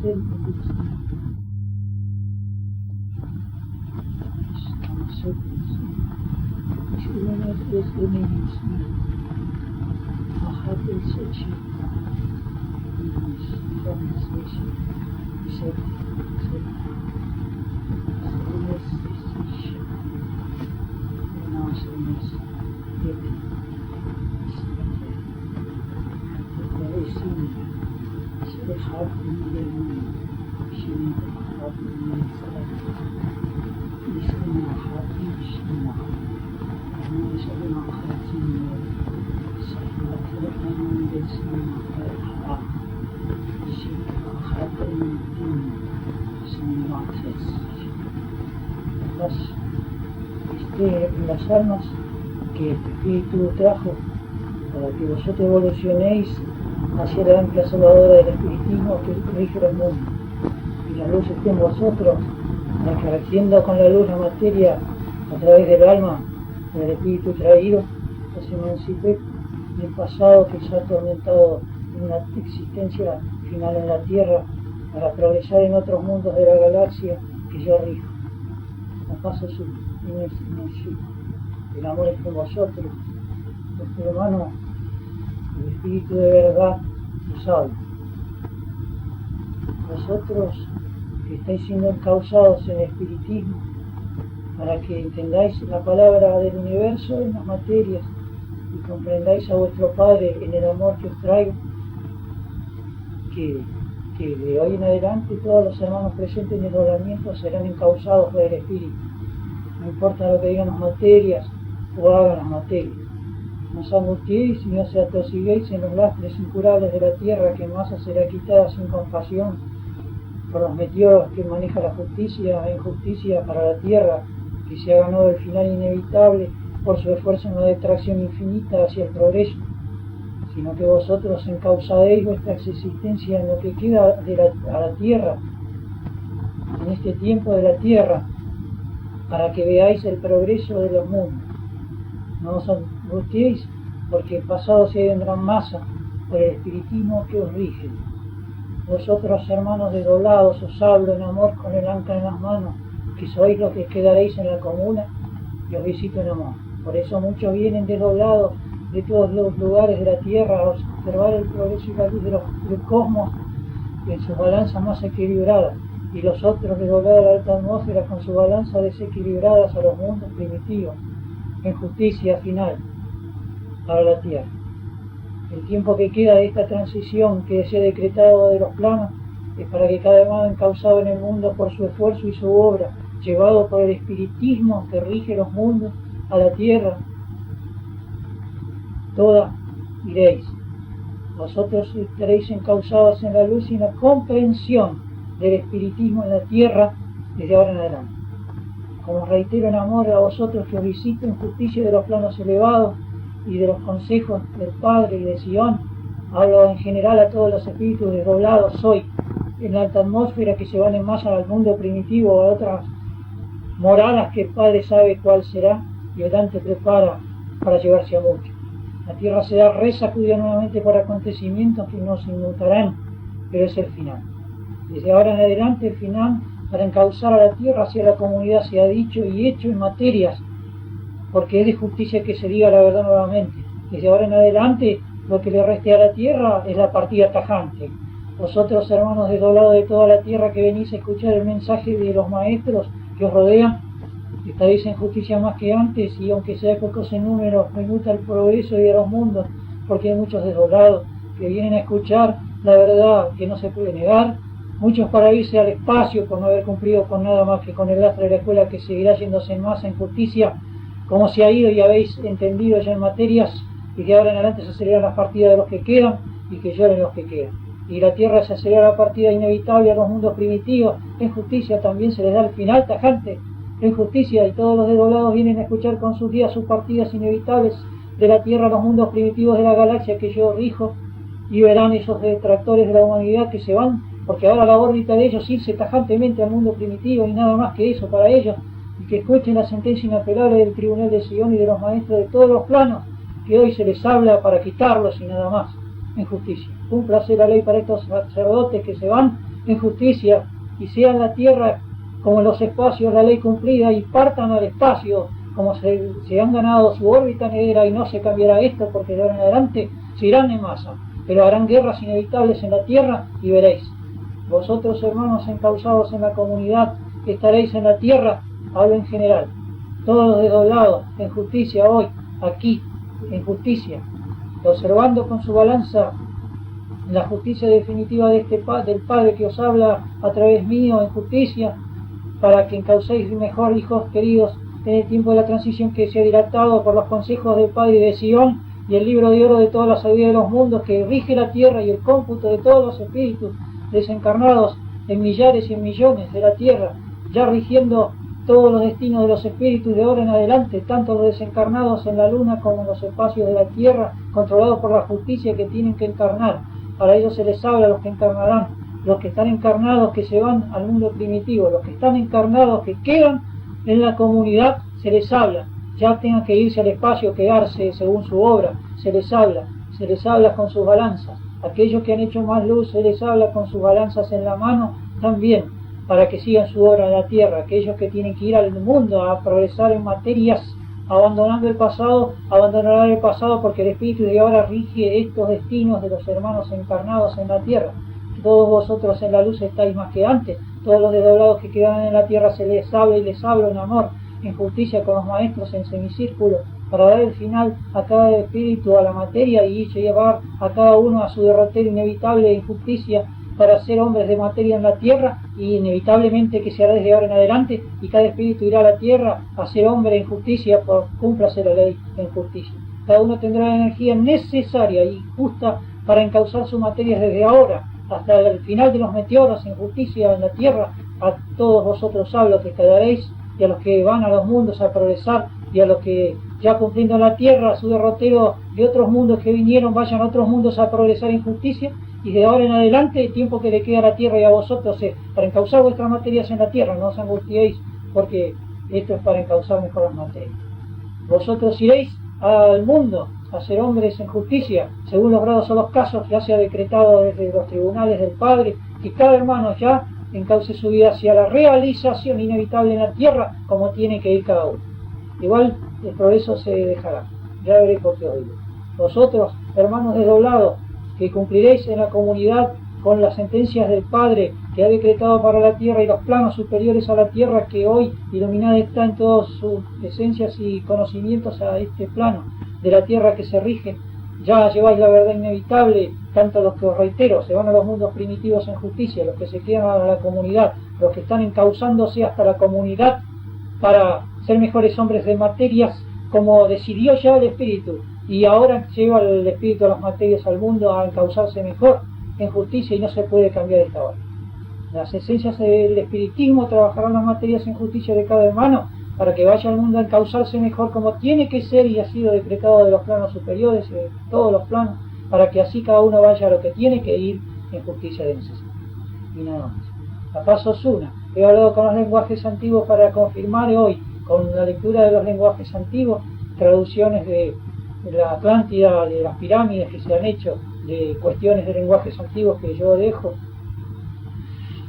del mundo. Las almas que este espíritu trajo para que vosotros evolucionéis hacia la amplia salvadora del espiritismo que rige el mundo, y la luz esté en vosotros para que recienda con la luz la materia a través del alma del espíritu traído, os emancipe del pasado que se ha atormentado en una existencia final en la tierra para progresar en otros mundos de la galaxia que yo rijo. La paz es el amor es con vosotros, vuestro hermano, el espíritu de verdad os habla. Vosotros que estáis siendo encausados en el espiritismo para que entendáis la palabra del universo en las materias y comprendáis a vuestro Padre en el amor que os traigo, que de hoy en adelante todos los hermanos presentes en el ordenamiento serán encausados por el espíritu. No importa lo que digan las materias o hagan las materias. No os angustiéis y no se atosiguéis en los lastres incurables de la tierra, que en masa será quitada sin compasión por los meteoros que maneja la justicia e injusticia para la tierra, que se ha ganado el final inevitable por su esfuerzo en una detracción infinita hacia el progreso, sino que vosotros encauzaréis vuestra existencia en lo que queda a la tierra, en este tiempo de la tierra, para que veáis el progreso de los mundos. No os angustiéis, porque pasados se vendrán masa por el espiritismo que os rige. Vosotros, hermanos desdoblados, os hablo en amor con el ancla en las manos, que sois los que quedaréis en la comuna, y os visito en amor. Por eso muchos vienen desdoblados de todos los lugares de la tierra a observar el progreso y la luz del cosmos en su balanza más equilibrada, y los otros desdoblados a la alta atmósfera con su balanza desequilibradas a los mundos primitivos, en justicia final para la tierra. El tiempo que queda de esta transición que se ha decretado de los planos es para que cada hermano encausado en el mundo por su esfuerzo y su obra, llevado por el espiritismo que rige los mundos a la tierra, toda iréis. Vosotros estaréis encausados en la luz y en la comprensión del espiritismo en la tierra desde ahora en adelante. Como reitero en amor a vosotros que os visito en justicia de los planos elevados y de los consejos del Padre y de Sion, hablo en general a todos los espíritus desdoblados hoy en la alta atmósfera que se van en masa al mundo primitivo o a otras moradas que el Padre sabe cuál será y el Dante prepara para llevarse a muchos. La tierra será resacudida nuevamente por acontecimientos que nos inmutarán, pero es el final. Desde ahora en adelante el final para encauzar a la tierra hacia la comunidad se ha dicho y hecho en materias, porque es de justicia que se diga la verdad nuevamente. Desde ahora en adelante lo que le reste a la tierra es la partida tajante. Vosotros, hermanos desdoblados de toda la tierra que venís a escuchar el mensaje de los maestros que os rodean, estaréis en justicia más que antes, y aunque sea pocos en número, me gusta el progreso y a los mundos, porque hay muchos desdoblados que vienen a escuchar la verdad que no se puede negar, muchos para irse al espacio por no haber cumplido con nada más que con el lastre de la escuela que seguirá yéndose en masa en justicia, como se ha ido y habéis entendido ya en materias, y de ahora en adelante se aceleran las partidas de los que quedan y que lloren los que quedan. Y la tierra se acelera la partida inevitable a los mundos primitivos, en justicia también se les da el final tajante, en justicia, y todos los desdoblados vienen a escuchar con sus días sus partidas inevitables de la tierra a los mundos primitivos de la galaxia que yo rijo, y verán esos detractores de la humanidad que se van, porque ahora la órbita de ellos irse tajantemente al mundo primitivo y nada más que eso para ellos, y que escuchen la sentencia inapelable del tribunal de Sion y de los maestros de todos los planos, que hoy se les habla para quitarlos y nada más, en justicia. Cúmplase la ley para estos sacerdotes que se van en justicia, y sea en la tierra como en los espacios la ley cumplida, y partan al espacio como se han ganado su órbita negra, y no se cambiará esto, porque de ahora en adelante se irán en masa, pero harán guerras inevitables en la tierra, y veréis. Vosotros, hermanos encausados en la comunidad, que estaréis en la tierra, hablo en general, todos desdoblados en justicia hoy, aquí, en justicia, observando con su balanza la justicia definitiva de del Padre que os habla a través mío en justicia, para que encaucéis mejor, hijos queridos, en el tiempo de la transición que se ha dilatado por los consejos del Padre de Sion y el libro de oro de toda la sabiduría de los mundos, que rige la tierra y el cómputo de todos los espíritus desencarnados en millares y en millones de la tierra, ya rigiendo todos los destinos de los espíritus de ahora en adelante, tanto los desencarnados en la luna como en los espacios de la tierra, controlados por la justicia que tienen que encarnar. Para ellos se les habla a los que encarnarán, los que están encarnados que se van al mundo primitivo, los que están encarnados que quedan en la comunidad, se les habla, ya tengan que irse al espacio, quedarse según su obra, se les habla con sus balanzas. Aquellos que han hecho más luz, se les habla con sus balanzas en la mano también, para que sigan su obra en la tierra. Aquellos que tienen que ir al mundo a progresar en materias, abandonando el pasado, abandonarán el pasado, porque el espíritu de ahora rige estos destinos de los hermanos encarnados en la tierra. Todos vosotros en la luz estáis más que antes, todos los desdoblados que quedan en la tierra se les habla, y les hablo en amor, en justicia, con los maestros en semicírculo, para dar el final a cada espíritu, a la materia, y llevar a cada uno a su derrotero inevitable en justicia, para ser hombres de materia en la tierra, y inevitablemente que se hará desde ahora en adelante, y cada espíritu irá a la tierra a ser hombre en justicia, por cúmplase la ley en justicia. Cada uno tendrá la energía necesaria y justa para encauzar su materia desde ahora hasta el final de los meteoros en justicia en la tierra. A todos vosotros hablo, que quedaréis, y a los que van a los mundos a progresar, y a los que ya cumpliendo en la tierra su derrotero de otros mundos que vinieron, vayan a otros mundos a progresar en justicia, y de ahora en adelante el tiempo que le queda a la tierra y a vosotros es para encauzar vuestras materias en la tierra. No os angustiéis, porque esto es para encauzar mejor las materias. Vosotros iréis al mundo a ser hombres en justicia, según los grados o los casos. Ya se ha decretado desde los tribunales del Padre que cada hermano ya encauce su vida hacia la realización inevitable en la tierra, como tiene que ir cada uno. Igual el progreso se dejará, ya veré por qué oído. Vosotros, hermanos desdoblados, que cumpliréis en la comunidad con las sentencias del Padre que ha decretado para la tierra y los planos superiores a la tierra, que hoy iluminada está en todas sus esencias y conocimientos a este plano de la tierra que se rige. Ya lleváis la verdad inevitable, tanto los que, os reitero, se van a los mundos primitivos en justicia, los que se quedan a la comunidad, los que están encauzándose hasta la comunidad para ser mejores hombres de materias, como decidió ya el Espíritu, y ahora lleva el Espíritu a las materias al mundo a encauzarse mejor en justicia, y no se puede cambiar esta hora. Las esencias del espiritismo trabajarán las materias en justicia de cada hermano, para que vaya al mundo a encauzarse mejor como tiene que ser, y ha sido decretado de los planos superiores, de todos los planos, para que así cada uno vaya a lo que tiene que ir en justicia de necesidad. Y nada más. La paz os una. He hablado con los lenguajes antiguos para confirmar hoy, con la lectura de los lenguajes antiguos, traducciones de la Atlántida, de las pirámides que se han hecho, de cuestiones de lenguajes antiguos que yo dejo,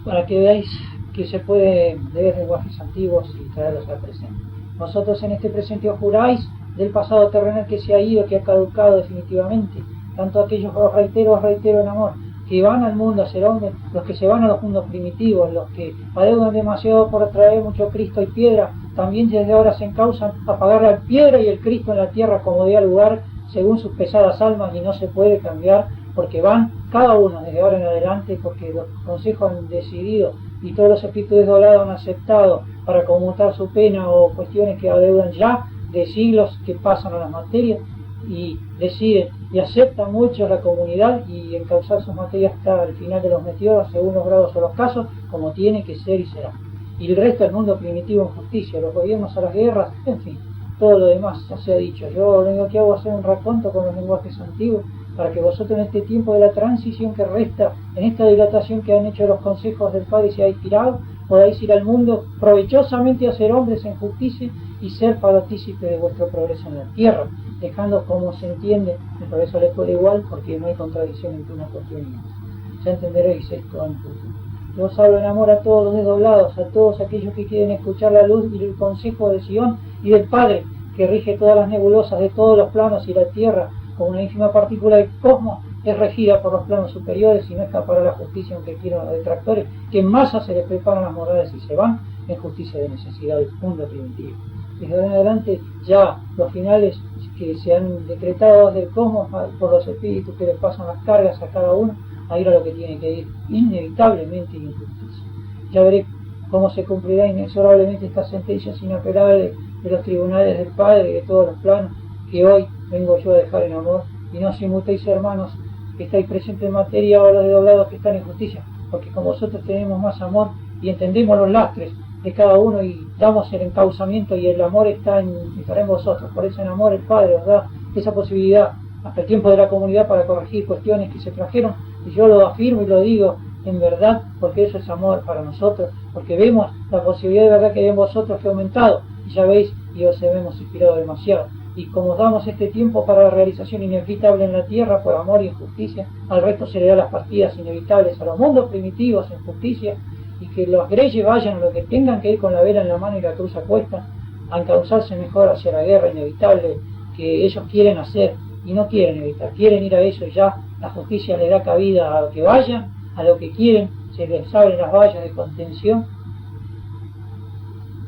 para que veáis que se puede leer lenguajes antiguos y traerlos al presente. Vosotros en este presente os juráis del pasado terrenal que se ha ido, que ha caducado definitivamente. Tanto aquellos, os reitero en amor, que van al mundo a ser hombres, los que se van a los mundos primitivos, los que adeudan demasiado por traer mucho Cristo y piedra, también desde ahora se encausan a pagar la piedra y el Cristo en la tierra como dé lugar, según sus pesadas almas, y no se puede cambiar, porque van cada uno desde ahora en adelante, porque los consejos han decidido y todos los espíritus desdoblados han aceptado para conmutar su pena o cuestiones que adeudan ya de siglos que pasan a las materias, y deciden y aceptan mucho la comunidad y encauzar sus materias hasta el final de los meteoros, según los grados o los casos, como tiene que ser y será. Y el resto del mundo primitivo en justicia, los gobiernos a las guerras, en fin, todo lo demás ya se ha dicho. Yo lo único que hago es hacer un raconto con los lenguajes antiguos, para que vosotros en este tiempo de la transición que resta, en esta dilatación que han hecho los consejos del Padre y se ha inspirado, podáis ir al mundo provechosamente a ser hombres en justicia y ser partícipe de vuestro progreso en la tierra, dejando como se entiende el progreso les puede igual, porque no hay contradicción entre una cuestión y otra. Ya entenderéis esto en futuro. Yo os hablo en amor a todos los desdoblados, a todos aquellos que quieren escuchar la luz y el consejo de Sion y del Padre, que rige todas las nebulosas de todos los planos y la tierra, como una ínfima partícula del cosmos, es regida por los planos superiores y no escapará la justicia aunque quieran los detractores, que en masa se les preparan las morales y se van en justicia de necesidad del mundo primitivo. Desde ahora en adelante ya los finales que se han decretado desde el cosmos por los espíritus que les pasan las cargas a cada uno, a ir a lo que tiene que ir, inevitablemente y en justicia. Ya veré cómo se cumplirá inexorablemente esta sentencia inapelable de los tribunales del Padre y de todos los planos, que hoy vengo yo a dejar en amor, y no os inmutéis, hermanos, que estáis presentes en materia, o los desdoblados que están en justicia, porque con vosotros tenemos más amor y entendemos los lastres de cada uno y damos el encauzamiento, y el amor estará en vosotros. Por eso en amor el Padre os da esa posibilidad hasta el tiempo de la comunidad para corregir cuestiones que se trajeron, y yo lo afirmo y lo digo en verdad, porque eso es amor para nosotros, porque vemos la posibilidad de verdad que hay en vosotros que ha aumentado, y ya veis, y os hemos inspirado demasiado. Y como damos este tiempo para la realización inevitable en la tierra por amor y en justicia, al resto se le da las partidas inevitables a los mundos primitivos en justicia, y que los greyes vayan a lo que tengan que ir con la vela en la mano y la cruz a cuesta, a encauzarse mejor hacia la guerra inevitable que ellos quieren hacer y no quieren evitar, quieren ir a eso, y ya la justicia le da cabida a lo que vayan, a lo que quieren, se les abren las vallas de contención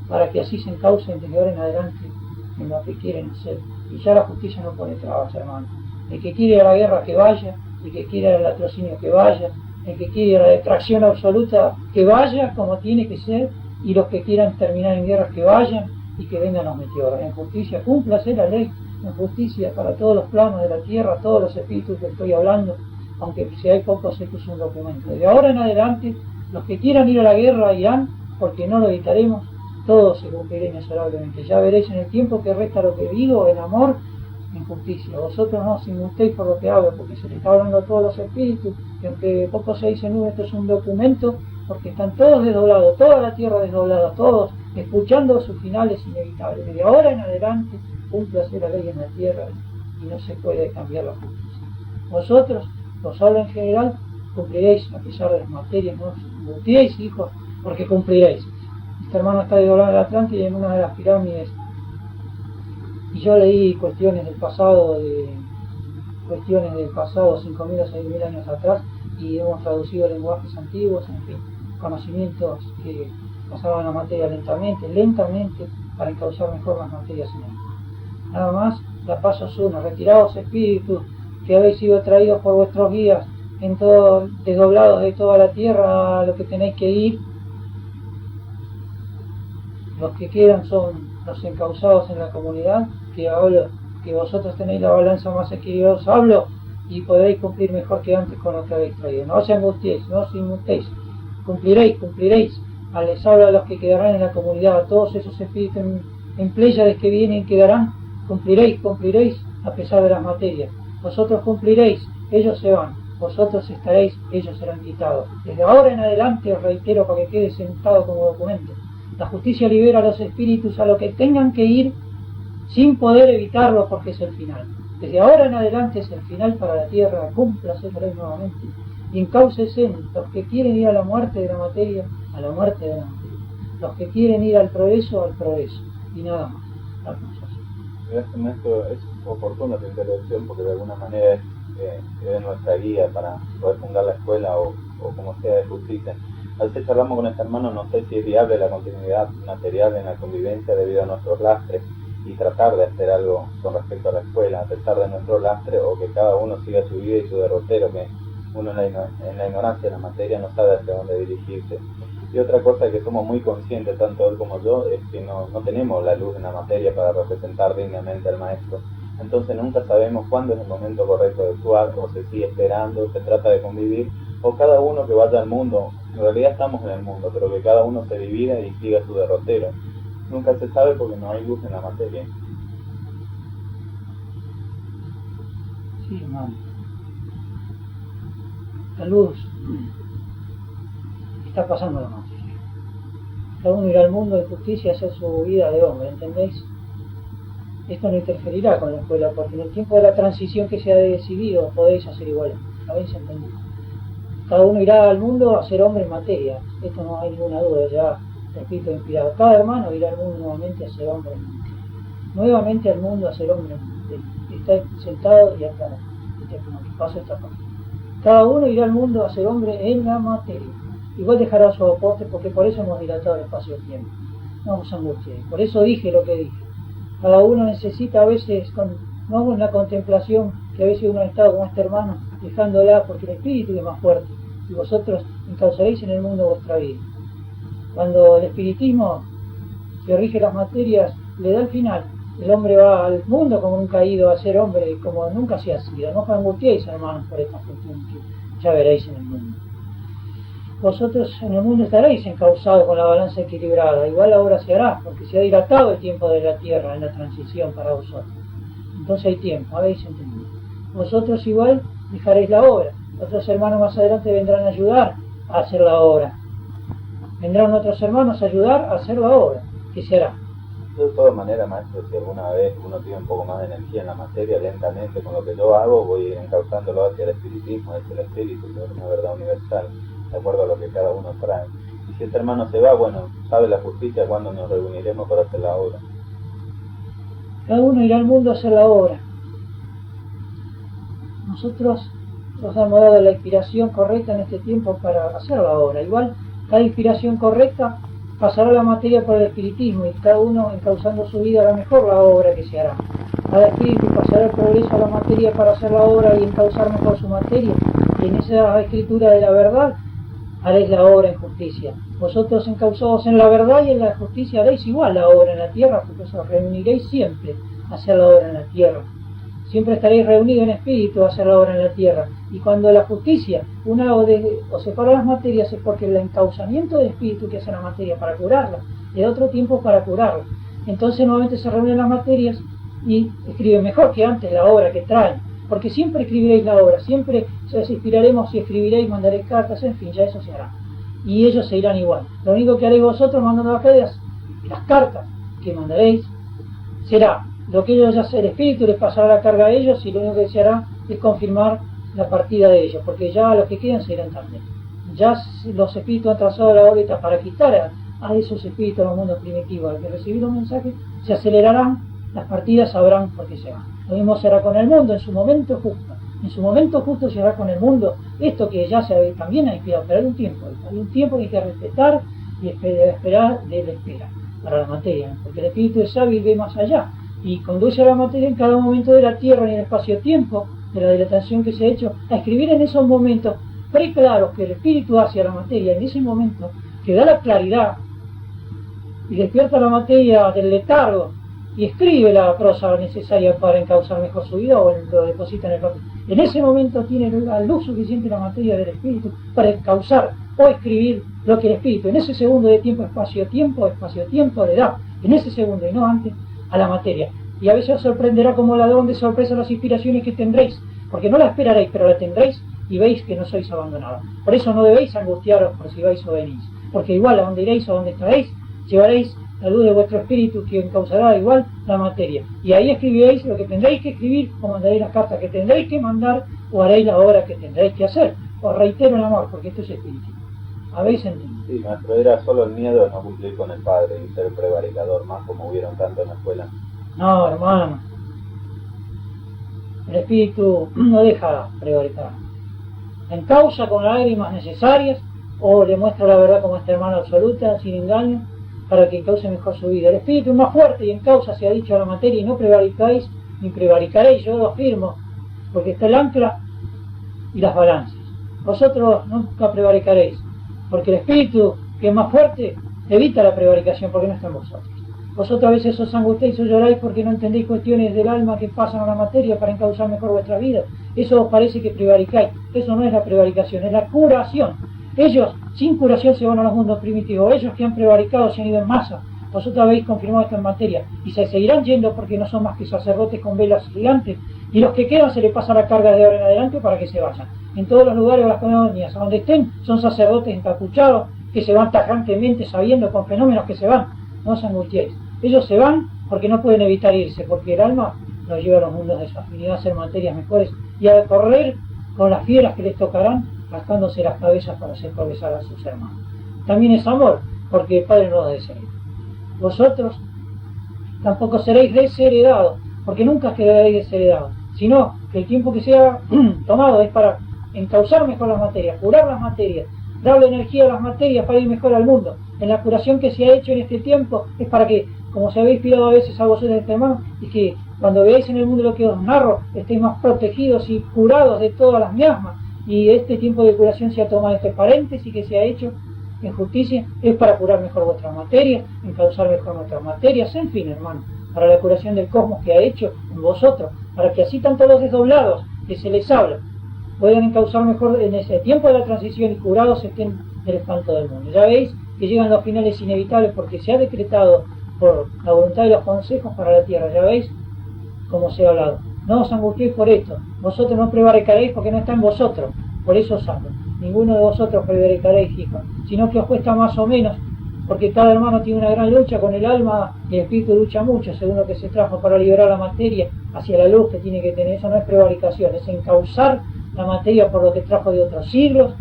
para que así se encaucen desde ahora en adelante en lo que quieren hacer. Y ya la justicia no pone trabas, hermano. El que quiere ir a la guerra que vaya, el que quiere ir al latrocinio que vaya, el que quiere ir a la detracción absoluta que vaya como tiene que ser, y los que quieran terminar en guerra que vayan y que vengan los meteoros. En justicia, cúmplase la ley, en justicia para todos los planos de la tierra, todos los espíritus que estoy hablando, aunque si hay pocos, esto es un documento. De ahora en adelante, los que quieran ir a la guerra irán, porque no lo evitaremos, todo se cumplirá inexorablemente. Ya veréis en el tiempo que resta lo que digo, en amor, en justicia. Vosotros no os inmutéis por lo que hablo, porque se le está hablando a todos los espíritus, y aunque poco se dice, no, esto es un documento, porque están todos desdoblados, toda la tierra desdoblada, todos escuchando sus finales inevitables. Desde ahora en adelante, cúmplase la ley en la tierra y no se puede cambiar la justicia. Vosotros, os hablo en general, cumpliréis a pesar de las materias, no os inmutéis, hijos, porque cumpliréis. Este hermano está desdoblado en la Atlántida, en una de las pirámides, y yo leí cuestiones del pasado, 5.000 o 6.000 años atrás, y hemos traducido lenguajes antiguos, en fin, conocimientos que pasaban la materia lentamente, para encauzar mejor las materias en él. Nada más, la paz os una, retirados espíritus que habéis sido traídos por vuestros guías, en todo, desdoblados de toda la tierra, a lo que tenéis que ir. Los que quedan son los encausados en la comunidad, que hablo, que vosotros tenéis la balanza más equilibrada, os hablo, y podréis cumplir mejor que antes con lo que habéis traído. No os angustiéis, no os inmutéis, cumpliréis. Les hablo a los que quedarán en la comunidad, a todos esos espíritus en Pléyades que vienen quedarán, cumpliréis a pesar de las materias. Vosotros cumpliréis, ellos se van, vosotros estaréis, ellos serán quitados. Desde ahora en adelante os reitero para que quede sentado como documento. La justicia libera a los espíritus a lo que tengan que ir sin poder evitarlo, porque es el final. Desde ahora en adelante es el final para la tierra, cúmplase la ley nuevamente. Y encáucese los que quieren ir a la muerte de la materia, a la muerte de la materia. Los que quieren ir al progreso, y nada más. Gracias, maestro. Es oportuna tu intervención porque de alguna manera es nuestra guía para poder fundar la escuela o como sea de justicia. A veces charlamos con este hermano, no sé si es viable la continuidad material en la convivencia debido a nuestros lastres, y tratar de hacer algo con respecto a la escuela, a pesar de nuestro lastre, o que cada uno siga su vida y su derrotero, que uno en la ignorancia de la materia no sabe hacia dónde dirigirse. Y otra cosa que somos muy conscientes, tanto él como yo, es que no tenemos la luz en la materia para representar dignamente al maestro. Entonces nunca sabemos cuándo es el momento correcto de actuar, o se sigue esperando, se trata de convivir, o cada uno que vaya al mundo. En realidad estamos en el mundo, pero que cada uno se divida y siga su derrotero. Nunca se sabe porque no hay luz en la materia. Sí, hermano. La luz está pasando la materia. Cada uno irá al mundo de justicia a hacer su vida de hombre, ¿entendéis? Esto no interferirá con la escuela, porque en el tiempo de la transición que se ha decidido podéis hacer igual. ¿Habéis entendido? Cada uno irá al mundo a ser hombre en materia. Esto no hay ninguna duda, ya el Espíritu inspirado. Cada hermano irá al mundo nuevamente a ser hombre en materia. Nuevamente al mundo a ser hombre en materia. Está sentado y acá. Paso esta parte. Cada uno irá al mundo a ser hombre en la materia. Igual dejará su aporte, porque por eso hemos dilatado el espacio-tiempo. No os angusties. Por eso dije lo que dije. Cada uno necesita a veces, no con la contemplación, que a veces uno ha estado con este hermano, dejándola, porque el espíritu es más fuerte, y vosotros encauzaréis en el mundo vuestra vida. Cuando el espiritismo, que rige las materias, le da el final, el hombre va al mundo como un caído a ser hombre, como nunca se ha sido. No os angustiéis, hermanos, por esta cuestión que ya veréis en el mundo. Vosotros en el mundo estaréis encauzados con la balanza equilibrada. Igual ahora se hará, porque se ha dilatado el tiempo de la tierra en la transición para vosotros. Entonces hay tiempo, habéis entendido. Vosotros igual dejaréis la obra. Otros hermanos más adelante vendrán a ayudar a hacer la obra. Vendrán otros hermanos a ayudar a hacer la obra. ¿Qué se hará? Yo de todas maneras, maestro, si alguna vez uno tiene un poco más de energía en la materia, lentamente con lo que yo hago voy a ir encauzándolo hacia el espiritismo, hacia el espíritu, que es una verdad universal, de acuerdo a lo que cada uno trae. Y si este hermano se va, bueno, sabe la justicia cuando nos reuniremos para hacer la obra. Cada uno irá al mundo a hacer la obra. Nosotros nos hemos dado la inspiración correcta en este tiempo para hacer la obra. Igual, cada inspiración correcta pasará la materia por el espiritismo, y cada uno encauzando su vida hará mejor la obra que se hará. Cada espíritu pasará el progreso a la materia para hacer la obra y encauzar mejor su materia, y en esa escritura de la verdad haréis la obra en justicia. Vosotros encauzados en la verdad y en la justicia haréis igual la obra en la tierra, porque os reuniréis siempre a hacer la obra en la tierra. Siempre estaréis reunidos en espíritu a hacer la obra en la tierra. Y cuando la justicia, o separa las materias, es porque el encauzamiento del espíritu que hace la materia para curarla, le da otro tiempo para curarla. Entonces nuevamente se reúnen las materias y escriben mejor que antes la obra que traen. Porque siempre escribiréis la obra, siempre os inspiraremos y escribiréis, mandaréis cartas, en fin, ya eso se hará. Y ellos se irán igual. Lo único que haréis vosotros mandando las cartas que mandaréis, será lo que ellos ya el espíritu les pasará la carga a ellos, y lo único que se hará es confirmar la partida de ellos, porque ya los que quedan se irán también. Ya los espíritus han trazado la órbita para quitar a esos espíritus del mundo primitivo. Al que recibir un mensaje, se acelerarán, las partidas sabrán por qué se van. Lo mismo será con el mundo en su momento justo. En su momento justo se hará con el mundo esto que ya se también hay que esperar un tiempo. Hay un tiempo que hay que respetar y esperar de la espera para la materia, porque el espíritu es sabio y ve más allá, y conduce a la materia en cada momento de la tierra, en el espacio-tiempo, de la dilatación que se ha hecho, a escribir en esos momentos preclaros que el espíritu hace a la materia, en ese momento que da la claridad y despierta la materia del letargo y escribe la prosa necesaria para encauzar mejor su vida, o lo deposita en el papel. En ese momento tiene la luz suficiente la materia del espíritu para encauzar o escribir lo que el espíritu en ese segundo de tiempo, espacio-tiempo le da, en ese segundo y no antes, a la materia. Y a veces os sorprenderá como ladrón de sorpresa las inspiraciones que tendréis, porque no la esperaréis, pero la tendréis y veis que no sois abandonados. Por eso no debéis angustiaros por si vais o venís, porque igual a donde iréis o donde estaréis, llevaréis la luz de vuestro espíritu, que encauzará igual la materia. Y ahí escribiréis lo que tendréis que escribir, o mandaréis las cartas que tendréis que mandar, o haréis la obra que tendréis que hacer. Os reitero el amor, porque esto es espíritu. ¿Habéis entendido? Sí, maestro, era solo el miedo de no cumplir con el Padre y ser prevaricador, más como hubieron tanto en la escuela. No, hermano. El espíritu no deja prevaricar. Encausa con lágrimas necesarias, o le muestra la verdad como este hermano absoluta, sin engaño, para que encauce mejor su vida. El espíritu es más fuerte y encausa, se ha dicho a la materia, y no prevaricáis ni prevaricaréis, yo lo afirmo, porque está el ancla y las balanzas. Vosotros nunca prevaricaréis, porque el espíritu, que es más fuerte, evita la prevaricación, porque no está en vosotros. Vosotros a veces os angustiáis o lloráis porque no entendéis cuestiones del alma que pasan a la materia para encauzar mejor vuestra vida. Eso os parece que prevaricáis. Eso no es la prevaricación, es la curación. Ellos, sin curación, se van a los mundos primitivos. Ellos que han prevaricado se han ido en masa. Vosotros habéis confirmado esto en materia, y se seguirán yendo porque no son más que sacerdotes con velas gigantes, y los que quedan se les pasa la carga de ahora en adelante para que se vayan. En todos los lugares o las colonias, a donde estén, son sacerdotes encapuchados que se van tajantemente, sabiendo con fenómenos que se van. No os angustiéis. Ellos se van porque no pueden evitar irse, porque el alma los lleva a los mundos de su afinidad a hacer materias mejores y a correr con las fieras que les tocarán rascándose las cabezas para hacer progresar a sus hermanos. También es amor, porque el Padre no lo deshereda. Vosotros tampoco seréis desheredados, porque nunca quedaréis desheredados, sino que el tiempo que sea tomado es para encauzar mejor las materias, curar las materias, darle energía a las materias para ir mejor al mundo. En la curación que se ha hecho en este tiempo es para que, como se habéis pedido a veces a vosotros, hermanos, es que cuando veáis en el mundo lo que os narro, estéis más protegidos y curados de todas las miasmas. Y este tiempo de curación se ha tomado este paréntesis que se ha hecho en justicia, es para curar mejor vuestras materias, encauzar mejor nuestras materias, en fin, hermanos, para la curación del cosmos que ha hecho en vosotros, para que así tanto los desdoblados que se les habla puedan encauzar mejor en ese tiempo de la transición y curados estén del espanto del mundo. Ya veis que llegan los finales inevitables porque se ha decretado por la voluntad de los consejos para la tierra. Ya veis cómo se ha hablado. No os angustiéis por esto, vosotros no prevaricaréis porque no está en vosotros, por eso os hablo. Ninguno de vosotros prevaricaréis, hijos, sino que os cuesta más o menos, porque cada hermano tiene una gran lucha con el alma y el espíritu lucha mucho, según lo que se trajo para liberar la materia hacia la luz que tiene que tener. Eso no es prevaricación, es encauzar la materia por lo que trajo de otros siglos,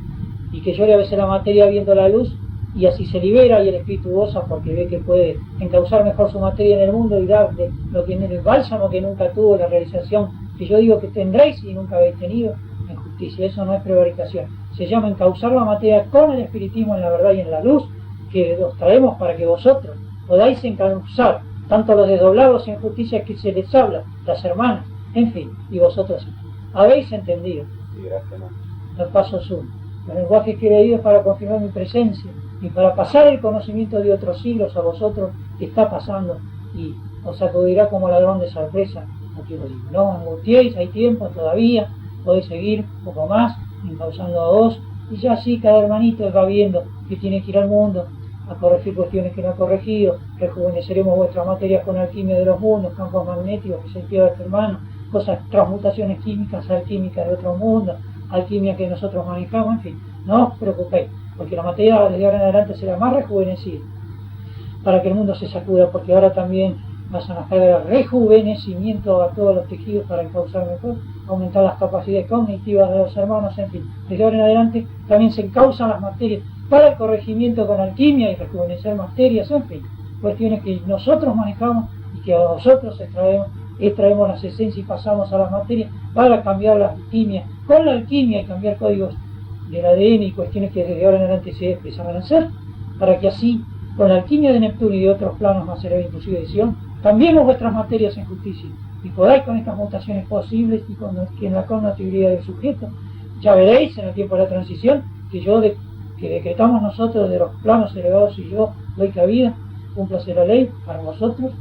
y que llore a veces la materia viendo la luz, y así se libera y el espíritu goza porque ve que puede encauzar mejor su materia en el mundo y darle lo que en el bálsamo que nunca tuvo, la realización que yo digo que tendréis y nunca habéis tenido en justicia. Eso no es prevaricación, se llama encauzar la materia con el espiritismo en la verdad y en la luz que os traemos para que vosotros podáis encauzar tanto los desdoblados en justicia que se les habla, las hermanas, en fin, y vosotros habéis entendido. Sí, gracias. El paso sur, los lenguajes que he leído para confirmar mi presencia y para pasar el conocimiento de otros siglos a vosotros que está pasando y os sacudirá como ladrón de sorpresa. No quiero decir, no angustiéis, hay tiempo todavía, podéis seguir un poco más encauzando a vos, y ya así cada hermanito va viendo que tiene que ir al mundo a corregir cuestiones que no ha corregido. Rejuveneceremos vuestras materias con alquimia de los mundos, campos magnéticos que se pide a este hermano, cosas, transmutaciones químicas, alquímicas de otro mundo, alquimia que nosotros manejamos, en fin, no os preocupéis, porque la materia desde ahora en adelante será más rejuvenecida, para que el mundo se sacuda, porque ahora también vas a nacer el rejuvenecimiento a todos los tejidos para encauzar mejor, aumentar las capacidades cognitivas de los hermanos, en fin, desde ahora en adelante también se encauzan las materias para el corregimiento con alquimia y rejuvenecer materias, en fin, cuestiones que nosotros manejamos y que a nosotros extraemos las esencias y pasamos a las materias para cambiar la alquimia, con la alquimia y cambiar códigos del ADN y cuestiones que desde ahora en adelante se empezaban a hacer, para que así, con la alquimia de Neptuno y de otros planos más será inclusive edición, cambiemos vuestras materias en justicia y podáis con estas mutaciones posibles y con la connotabilidad del sujeto. Ya veréis en el tiempo de la transición que que decretamos nosotros de los planos elevados y yo doy cabida, cúmplase la ley para vosotros,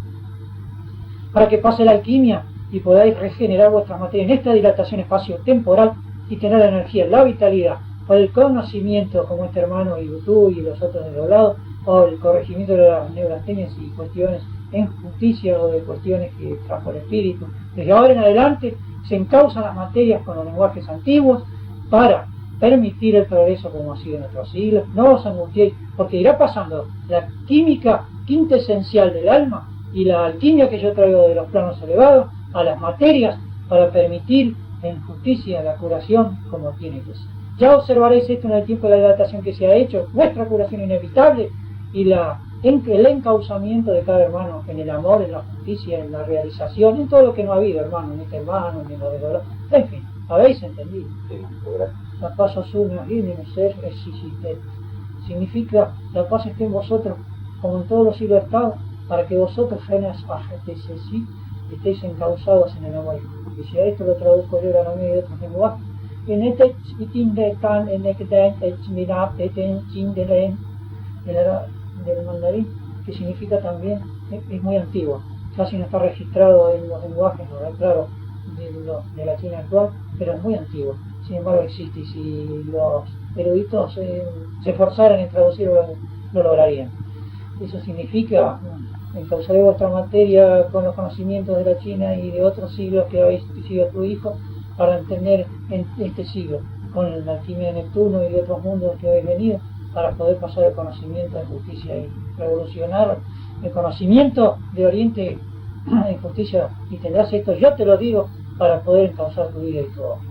para que pase la alquimia y podáis regenerar vuestras materias en esta dilatación espacio-temporal y tener la energía, la vitalidad, o el conocimiento como este hermano y tú y los otros de los lados, o el corregimiento de las neurastenias y cuestiones en justicia o de cuestiones que trajo el espíritu. Desde ahora en adelante se encauzan las materias con los lenguajes antiguos para permitir el progreso como ha sido en otros siglos. No os angustiéis, porque irá pasando la química quintesencial del alma y la alquimia que yo traigo de los planos elevados a las materias para permitir en justicia la curación como tiene que ser. Ya observaréis esto en el tiempo de la dilatación que se ha hecho, vuestra curación inevitable y el encauzamiento de cada hermano en el amor, en la justicia, en la realización, en todo lo que no ha habido, hermano, en este hermano, en lo de dolor, en fin, habéis entendido. Sí, gracias. La paz os une y en el ser existente. Significa la paz esté en vosotros como en todos los siglos estado, para que vosotros estéis encauzados en el amor. Y si a esto lo traduzco yo ahora de otros lenguajes, del mandarín, que significa también, es muy antiguo, casi no está registrado en los lenguajes, no, claro, de la China actual, pero es muy antiguo, sin embargo existe, y si los eruditos se esforzaran en traducirlo, lo lograrían. Eso significa, encauzaré vuestra materia con los conocimientos de la China y de otros siglos que habéis sido tu hijo, para entender en este siglo, con la alquimia de Neptuno y de otros mundos que habéis venido, para poder pasar el conocimiento de justicia y revolucionar el conocimiento de Oriente en justicia, y tendrás esto, yo te lo digo, para poder encauzar tu vida y tu obra.